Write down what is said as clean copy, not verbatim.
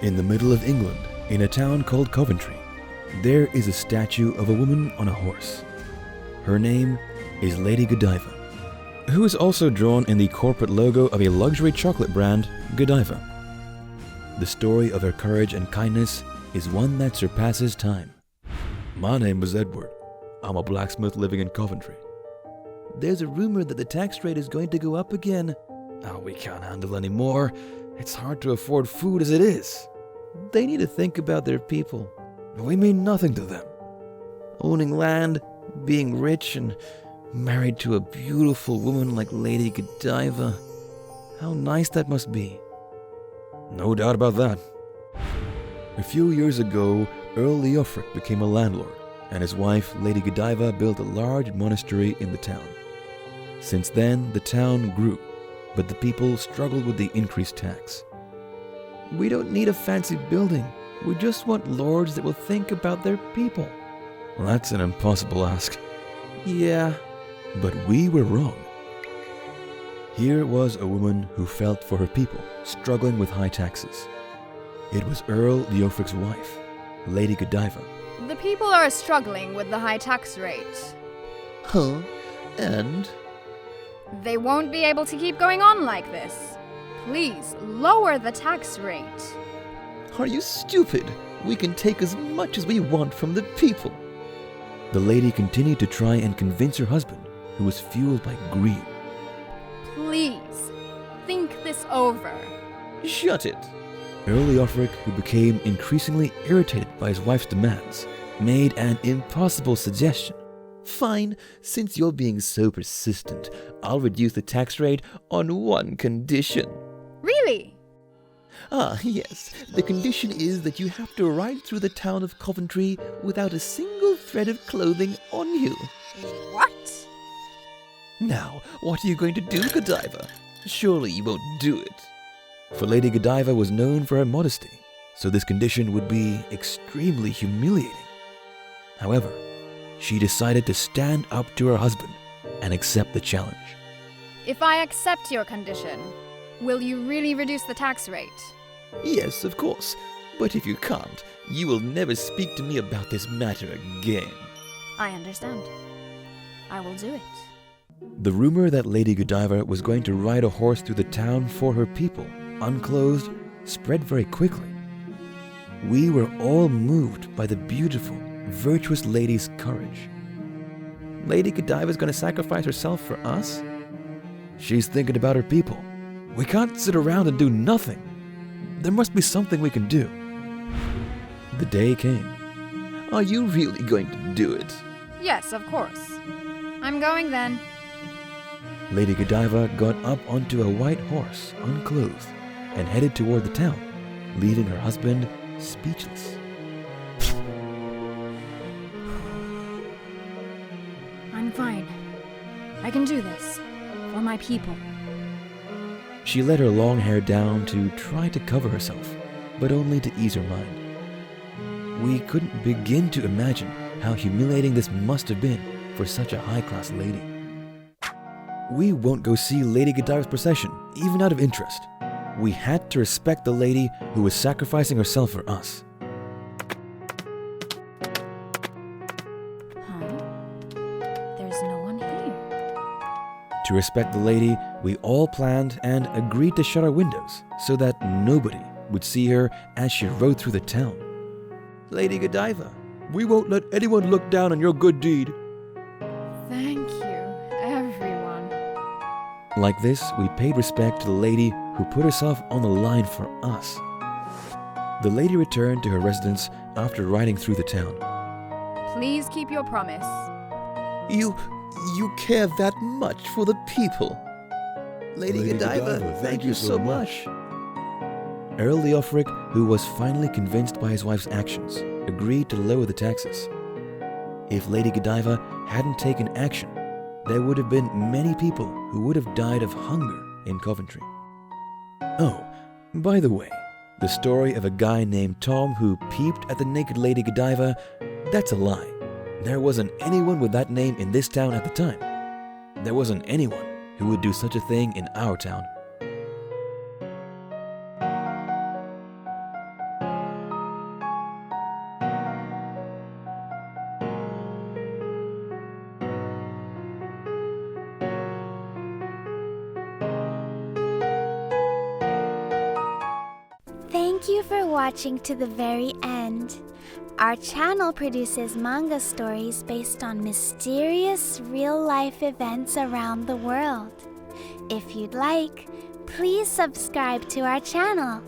In the middle of England, in a town called Coventry, there is a statue of a woman on a horse. Her name is Lady Godiva, who is also drawn in the corporate logo of a luxury chocolate brand, Godiva. The story of her courage and kindness is one that surpasses time. My name is Edward. I'm a blacksmith living in Coventry. There's a rumor that the tax rate is going to go up again. Oh, we can't handle any more. It's hard to afford food as it is. They need to think about their people. We mean nothing to them. Owning land, being rich, and married to a beautiful woman like Lady Godiva. How nice that must be. No doubt about that. A few years ago, Earl Leofric became a landlord, and his wife, Lady Godiva, built a large monastery in the town. Since then, the town grew, but the people struggled with the increased tax. We don't need a fancy building. We just want lords that will think about their people. Well, that's an impossible ask. Yeah, but we were wrong. Here was a woman who felt for her people, struggling with high taxes. It was Earl Leofric's wife, Lady Godiva. The people are struggling with the high tax rate. Huh? And? They won't be able to keep going on like this. Please, lower the tax rate. Are you stupid? We can take as much as we want from the people. The lady continued to try and convince her husband, who was fueled by greed. Please, think this over. Shut it. Earl Leofric, who became increasingly irritated by his wife's demands, made an impossible suggestion. Fine, since you're being so persistent, I'll reduce the tax rate on one condition. Really? Ah, yes. The condition is that you have to ride through the town of Coventry without a single thread of clothing on you. What? Now, what are you going to do, Godiva? Surely you won't do it. For Lady Godiva was known for her modesty, so this condition would be extremely humiliating. However, she decided to stand up to her husband and accept the challenge. If I accept your condition, will you really reduce the tax rate? Yes, of course. But if you can't, you will never speak to me about this matter again. I understand. I will do it. The rumor that Lady Godiva was going to ride a horse through the town for her people, unclothed, spread very quickly. We were all moved by the beautiful, virtuous lady's courage. Lady Godiva's going to sacrifice herself for us? She's thinking about her people. We can't sit around and do nothing. There must be something we can do. The day came. Are you really going to do it? Yes, of course. I'm going then. Lady Godiva got up onto a white horse, unclothed, and headed toward the town, leaving her husband speechless. I'm fine. I can do this. For my people. She let her long hair down to try to cover herself, but only to ease her mind. We couldn't begin to imagine how humiliating this must have been for such a high-class lady. We won't go see Lady Godiva's procession, even out of interest. We had to respect the lady who was sacrificing herself for us. There's no one here. To respect the lady, we all planned and agreed to shut our windows so that nobody would see her as she rode through the town. Lady Godiva, we won't let anyone look down on your good deed. Thank you, everyone. Like this, we paid respect to the lady who put herself on the line for us. The lady returned to her residence after riding through the town. Please keep your promise. You care that much for the people. Lady Godiva, thank you so much. Earl Leofric, who was finally convinced by his wife's actions, agreed to lower the taxes. If Lady Godiva hadn't taken action, there would have been many people who would have died of hunger in Coventry. Oh, by the way, the story of a guy named Tom who peeped at the naked Lady Godiva, that's a lie. There wasn't anyone with that name in this town at the time. There wasn't anyone who would do such a thing in our town. Thank you for watching to the very end. Our channel produces manga stories based on mysterious real-life events around the world. If you'd like, please subscribe to our channel.